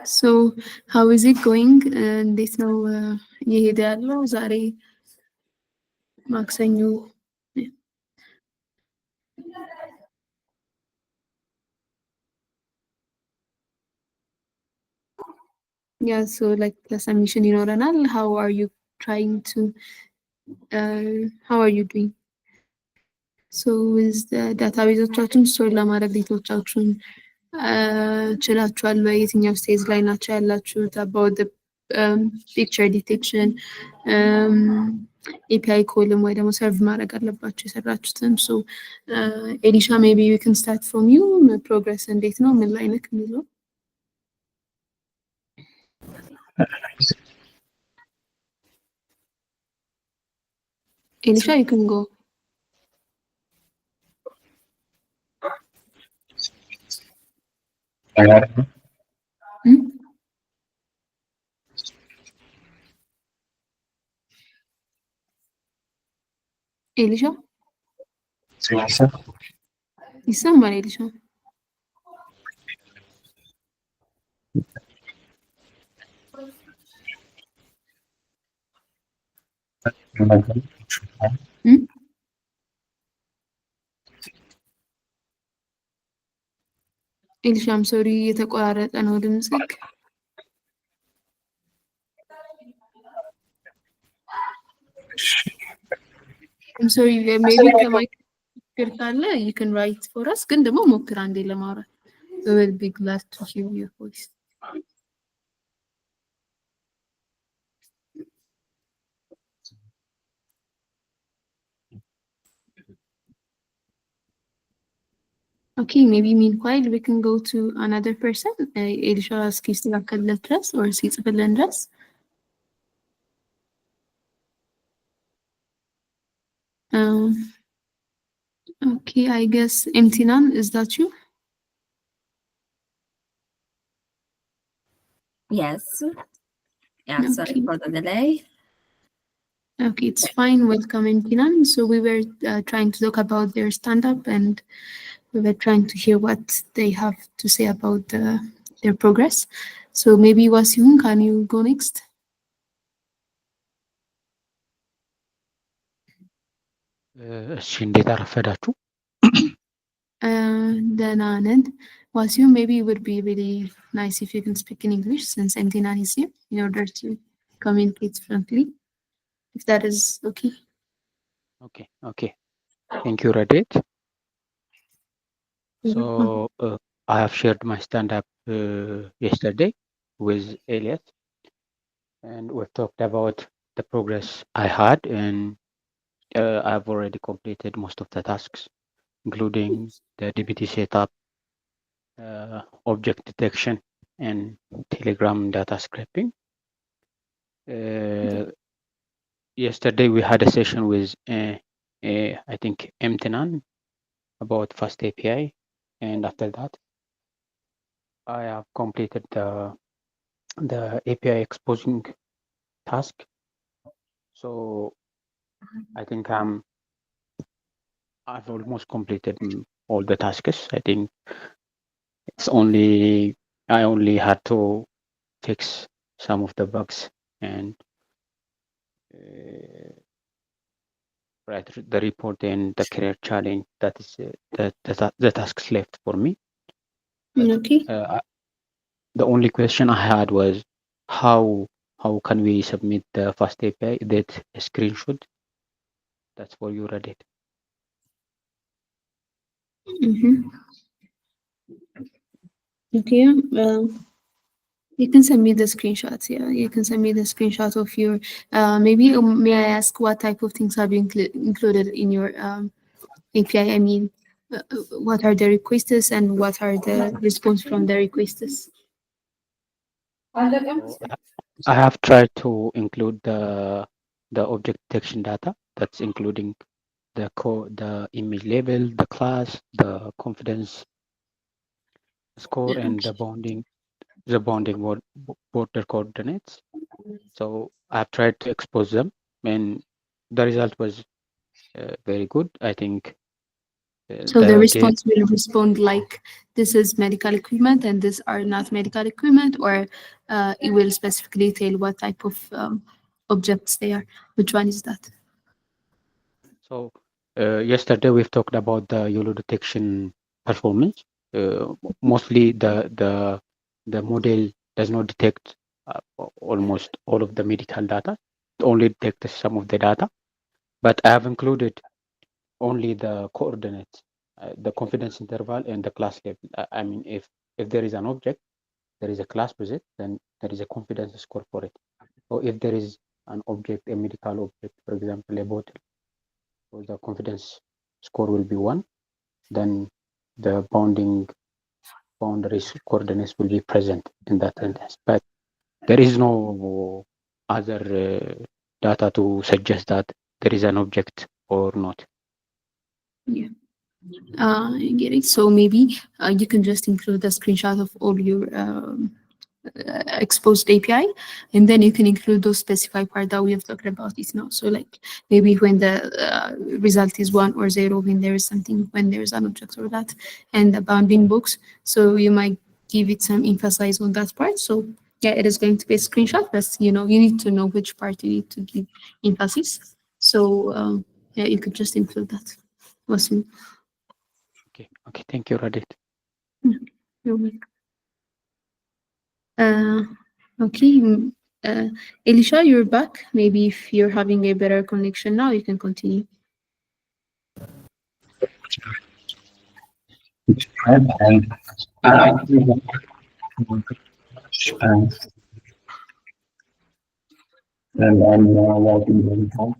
So how is it going? እንዴት ነው እየሄደ ያለው? ዛሬ ማክሰኞ yeah, so like submission ይኖረናል. How are you trying to how are you doing? So is the ዳታቤዞቻችሁን ስቶር ለማድረግ ዴታዎቻችሁን ችላችኋል ወይ? የትኛው ስቴጅ ላይ ናቸው ያላችሁት? about the picture detection API ኮልም ወይ ደግሞ ሰርቭ ማድረግ አለባችሁ የሰራችሁትን። ሶ ኤሊሻ ሜቢ ዊ ካን ስታርት ፍሮም ዩ። ፕሮግረስ እንዴት ነው? ምን ላይ ነክ የሚለው ኤሊሻ you can go. ኤሊሻ ይሰማል? ኤሊሻ ኤሊሻ አም ሶሪ የተቆራረጠ ነው ድምጽክ። I'm sorry, maybe ከማይክ ችግር ካለ you can write for us ግን ደግሞ ሞክር አንዴ ለማውራት. We will be glad to hear your voice. Okay, maybe meanwhile we can go to another person. ኤሊሻ እስኪስተካከልለት ድረስ or እስኪጽፍልን ድረስ okay, I guess Imtinan, is that you? Yes. Yeah, sorry for the delay. Okay, it's fine. Welcome, Imtinan. So we were trying to talk about their stand-up and we were trying to hear what they have to say about their progress. So maybe Wasyun, can you go next? እሺ እንዴት አረፈዳችሁ? ደህና ነን። Wasyun, maybe it would be really nice if you can speak in English since Imtinan is here in order to communicate frankly, if that is okay. Okay. Thank you, Radit. So I have shared my stand-up yesterday with Elias, and we've talked about the progress I had, and I've already completed most of the tasks, including the DBT setup, object detection, and Telegram data scraping. Yesterday we had a session with I think Imtinan about Fast API, and after that I have completed the API exposing task. So I think I've almost completed all the tasks. I think I only had to fix some of the bugs and write the report and the career challenge. That is the tasks left for me. Okay. The only question I had was how can we submit the Fast API that screenshot? That's for you, Reddit. Okay. You can send me the screenshots. Yeah, you can send me the screenshot of your. Maybe may I ask what type of things have you included in your API? I mean, what are the requests and what are the response from the requests? I have tried to include the object detection data. That's including the image label, the class, the confidence score, and the bonding border coordinates. So I've tried to expose them, and the result was very good. I think So the The response will respond like this is medical equipment and this are not medical equipment, or it will specifically tell what type of objects they are. Which one is that? So yesterday we've talked about the YOLO detection performance. Mostly the model does not detect almost all of the medical data. It only detects some of the data. But I have included only the coordinates, the confidence interval, and the class level. I mean, if there is an object, there is a class with it, then there is a confidence score for it. So if there is an object, a medical object, for example, a bottle, so the confidence score will be 1, then the boundaries coordinates will be present in that instance. But there is no other data to suggest that there is an object or not. Yeah. I get it. So maybe you can just include a screenshot of all your exposed API, and then you can include those specified part that we have talked about it now. So like maybe when the result is 1 or 0, when there is something, when there is an object or that, and the bounding box. So you might give it some emphasis on that part. So yeah, it is going to be a screenshot, but you know, you need to know which part you need to give emphasis. So yeah, you could just include that. Awesome. Okay, thank you, Radit. You're welcome. Okay. Elisha, you're back. Maybe if you're having a better connection now, you can continue. And I and I'm working very hard.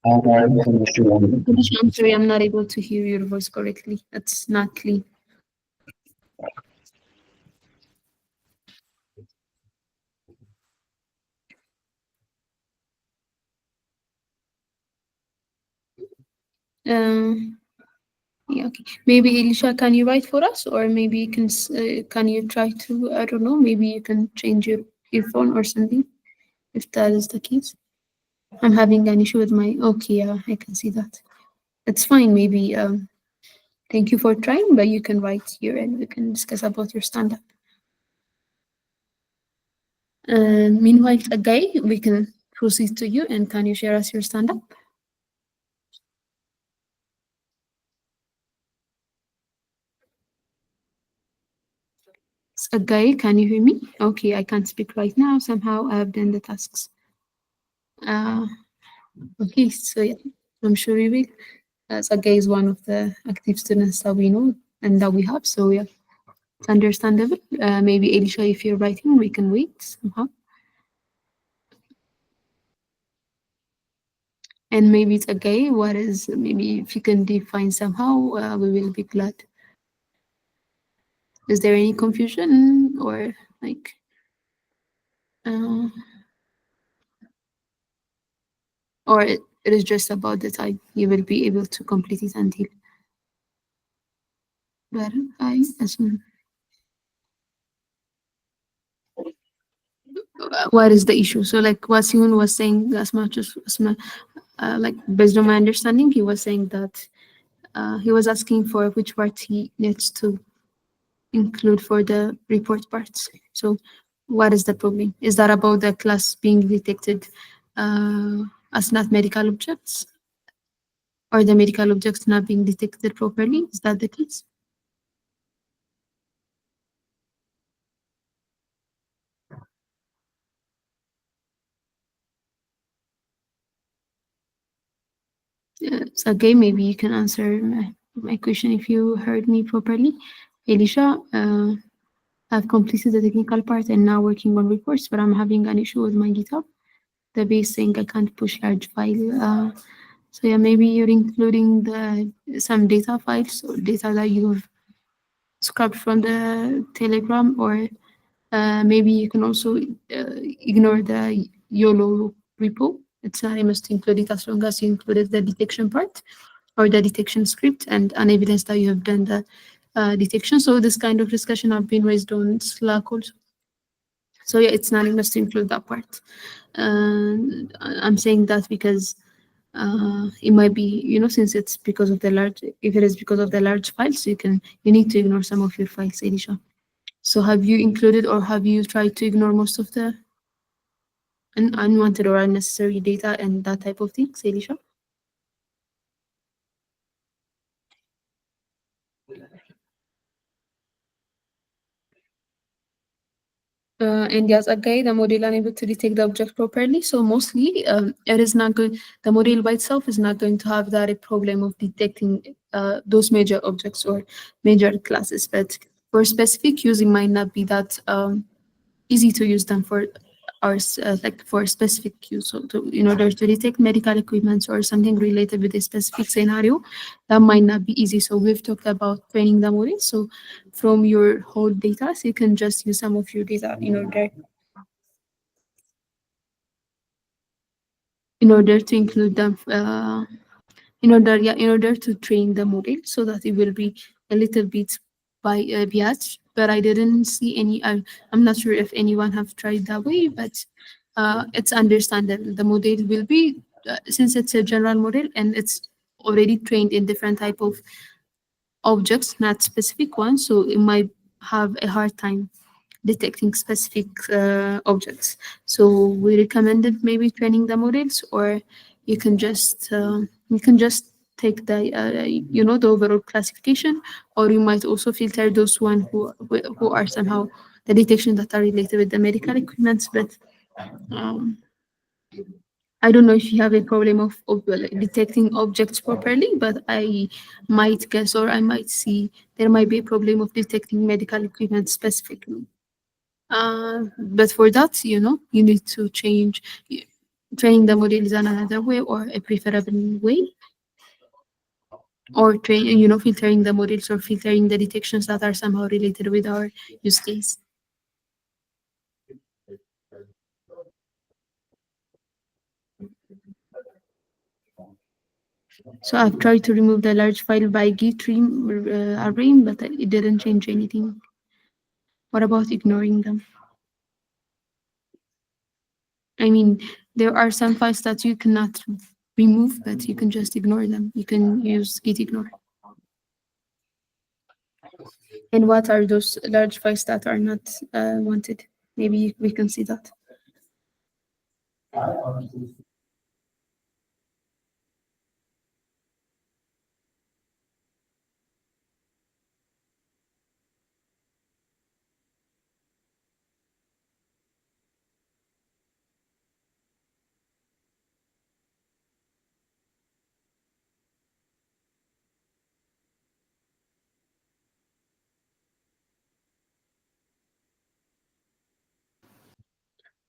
Elisha, I'm sorry, I'm not able to hear your voice correctly. It's not clean. Yeah, okay. Maybe Elisha, can you write for us, or maybe you can you try to, I don't know, maybe you can change your earphone or something, if that is the case. I'm having an issue with my. Okay, yeah, I can see that. It's fine. Maybe. Thank you for trying, but you can write here and we can discuss about your stand-up. Meanwhile, Guy, we can proceed to you, and can you share us your stand-up? Guy, can you hear me? Okay, I can't speak right now. Somehow I have done the tasks. Uh, okay, so yeah, I'm sure you will. Guy is one of the active students that we know and that we have, so yeah, it's understandable. Maybe Elisha, if you're writing, we can wait somehow. And maybe it's okay. What is, maybe if you can define somehow, we will be glad. Is there any confusion or like, uh, or it is just about the time you will be able to complete it until better? I assume. What is the issue? So like what Simon was saying, as much as like based on my understanding, he was saying that he was asking for which part he needs to include for the report parts. So what is the problem? Is that about the class being detected as not medical objects? Or the medical objects not being detected properly? Is that the case? So again, maybe you can answer my question if you heard me properly. Elisha, I've completed the technical part and now working on reports, but I'm having an issue with my GitHub. The base saying I can't push large file. So yeah, maybe you're including some data files or data that you've scrubbed from the Telegram, or maybe you can also ignore the YOLO repo. It's not, you must include it as long as you included the detection part or the detection script and an evidence that you have done the detection. So this kind of discussion have been raised on Slack also. So yeah, it's not, you must include that part. I'm saying that because It might be, since it's because of the large, if it is because of the large files, you need to ignore some of your files, Elisha. So have you included or have you tried to ignore most of the unwanted or unnecessary data and that type of things, Elisha? And yes, again, the model unable to detect the object properly. So mostly, it is not going. The model by itself is not going to have that problem of detecting those major objects or major classes. But for specific use, it might not be that easy to use them for like for specific use. So in order to detect medical equipment or something related with a specific scenario, that might not be easy. So we've talked about training the model. So from your whole data, so you can just use some of your data in order to include them in order to train the model so that it will be a little bit by biased. But I didn't see any. I'm not sure if anyone have tried that way, but it's understandable. The model will be since it's a general model and it's already trained in different type of objects, not specific ones, so it might have a hard time detecting specific objects. So we recommended maybe training the models, or you can just uh, you can just take the overall classification, or you might also filter those one who are somehow the detection that are related with the medical equipment. But um, I don't know if you have a problem of like, detecting objects properly, but I might guess or I might see there might be a problem of detecting medical equipment specifically. But for that, you need to change. Training the model is another way or a preferable way, or filtering the models or filtering the detections that are somehow related with our use case. So I've tried to remove the large file by git array, but it didn't change anything. What about ignoring them? I mean, there are some files that you cannot remove, but you can just ignore them. You can use git ignore. And what are those large files that are not wanted? Maybe we can see that.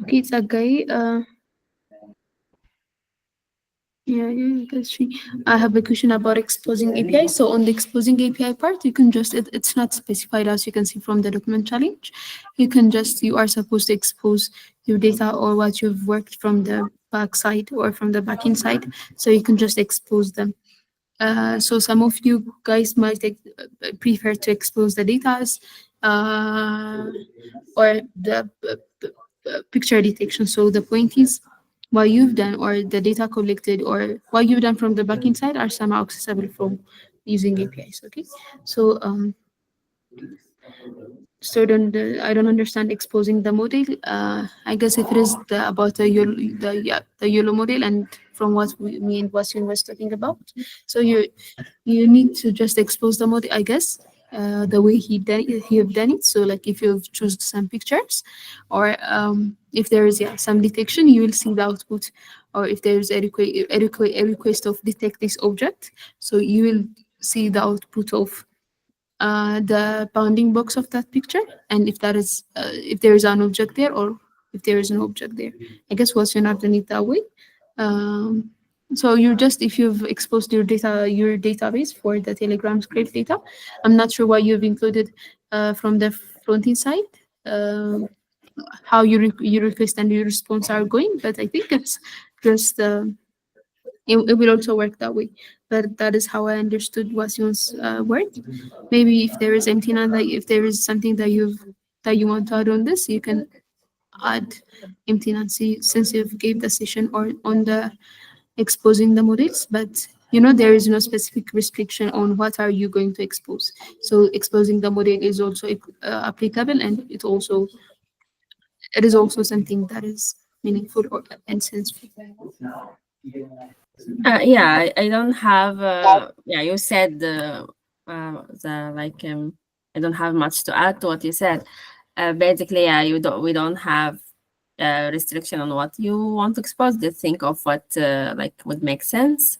Okay, it's a guy. Yeah, that's true. I have a question about exposing API. So on the exposing API part, you can just, it's not specified as you can see from the document challenge. You are supposed to expose your data or what you've worked from the back side or from the backend side. So you can just expose them. So some of you guys might prefer to expose the data or the picture detection. So the point is, what you've done or the data collected or what you've done from the backend side are somehow accessible from using APIs. Okay, so I don't understand exposing the model. I guess if it is about the YOLO model and from what me and Wasim was talking about, so you need to just expose the model, I guess, the way he have done it. So like if you've chosen some pictures, or if there is some detection, you will see the output. Or if there is a request of detect this object, so you will see the output of the bounding box of that picture, and if there is an object there or if there is an object there. I guess once you're not done it that way. Um, so if you've exposed your database for the Telegram script data, I'm not sure what you've included from the front end side, how your request and your response are going, but I think it's just it will also work that way. But that is how I understood Wasion's work. Maybe if there is anything if there is something that you want to add on this, you can add empty Nancy since you've gave the session or on the exposing the models, but you know there is no specific restriction on what are you going to expose. So exposing the model is also applicable, and it is also something that is meaningful or and sensible. Yeah, I don't have. Yeah, you said the like. I don't have much to add to what you said. Basically, yeah, we don't have a restriction on what you want to expose. Just think of what like would make sense,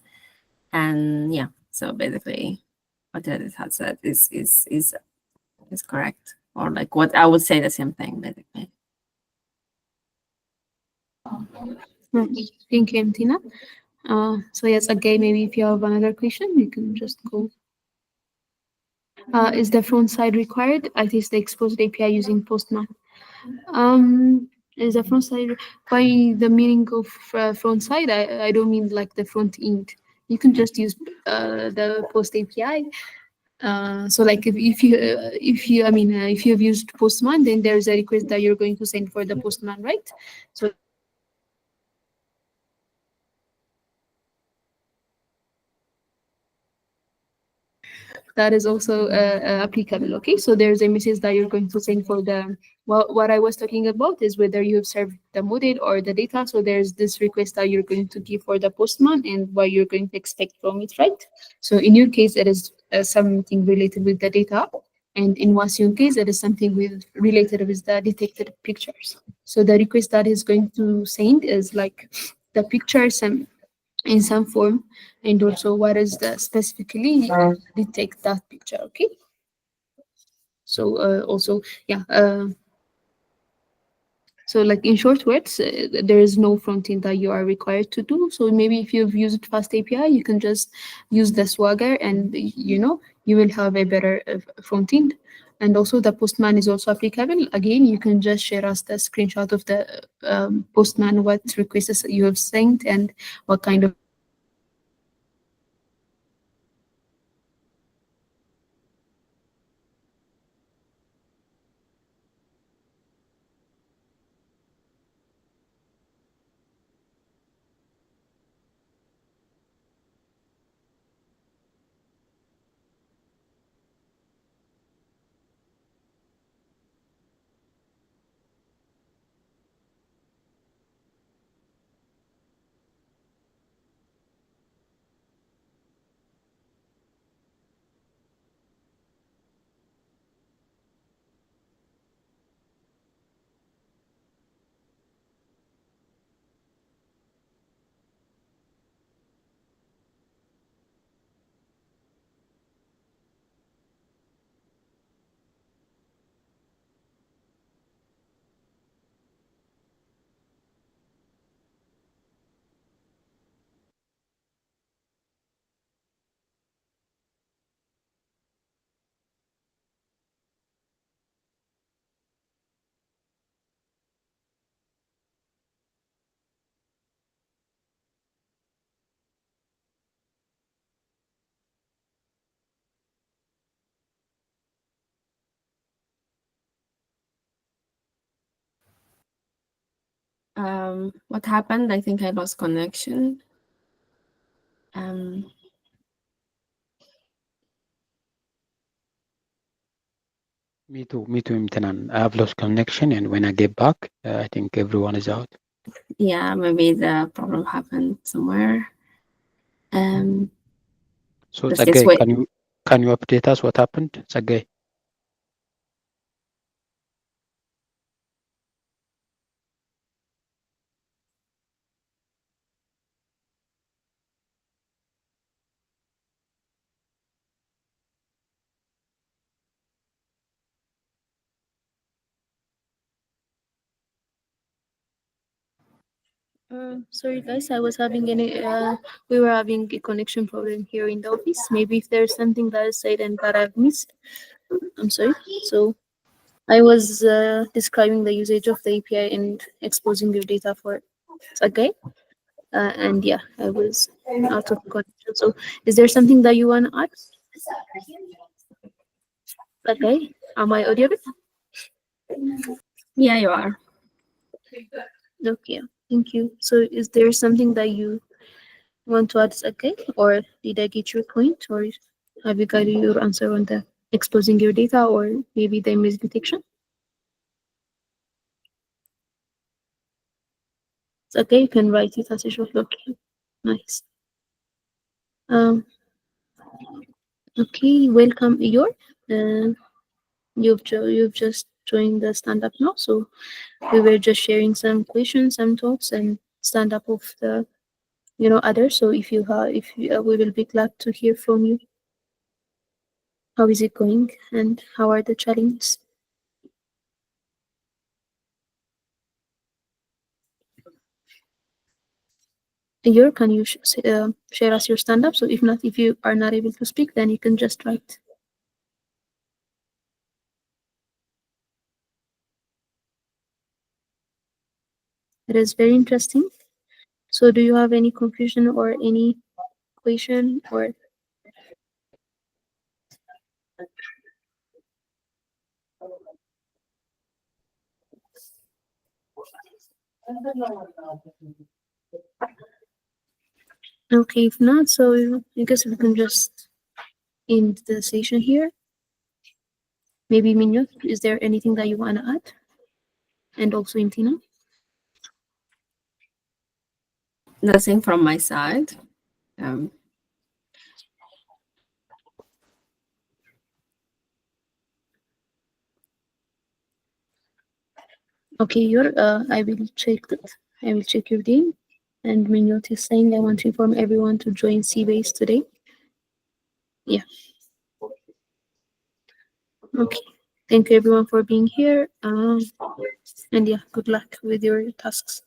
and yeah. So basically, what Edith had said is correct, or like what I would say the same thing basically. Thank you, Tina. So yes, again, maybe if you have another question, you can just go. Is the front side required? I test the exposed API using Postman. Is the front side by the meaning of front side? I don't mean like the front end. You can just use the Post API. So like if you I mean if you have used Postman, then there's a request that you're going to send for the Postman, right? So that is also applicable. Okay, so there's a message that you're going to send for the, well, what I was talking about is whether you have served the model or the data. So there's this request that you're going to give for the postman and what you're going to expect from it, right? So in your case, it is something related with the data, and in Wasion case, it is something with related with the detected pictures. So the request that is going to send is like the pictures and in some form, and also what is the specifically detect that picture. Okay, so also, yeah, so like in short words, there is no front end that you are required to do. So maybe if you've used fast API, you can just use the swagger, and you know you will have a better front end. And also the postman is also applicable. Again, you can just share us the screenshot of the postman, what requests you have sent and what kind of What happened? I think I lost connection. Um, Me too, Imtinan. I have lost connection, and when I get back, I think everyone is out. yeah, maybe the problem happened somewhere. So, Let's just Sagay, wait. can you update us what happened, Sagay? Sorry guys, I was having we were having a connection problem here in the office. Maybe if there's something that I said and that I've missed, I'm sorry. So I was describing the usage of the API and exposing your data for okay. And yeah, I was out of connection. So is there something that you want to add? Okay, am I audible? Yeah, you are. Okay, thank you. So is there something that you want to add okay? Or did I get your point? Or have you got your answer on the exposing your data or maybe the image detection? It's okay, you can write it as a short look. Nice. Um, okay, welcome, Iyor. You've just joined the stand up now, so we were just sharing some questions, some thoughts, and stand up of the others. So we will be glad to hear from you. How is it going, and how are the challenges? Iyor, can you share us your stand up? So if not, if you are not able to speak, then you can just write. It is very interesting. So do you have any confusion or any question or okay, if not, so I guess we can just end the session here. Maybe Minyo, is there anything that you want to add? And also Intina? Nothing from my side. Um, Okay, I will check that. I will check your name. And Minyot is saying I want to inform everyone to join Seabase today. Yeah. Okay. Thank you everyone for being here. And yeah, good luck with your tasks.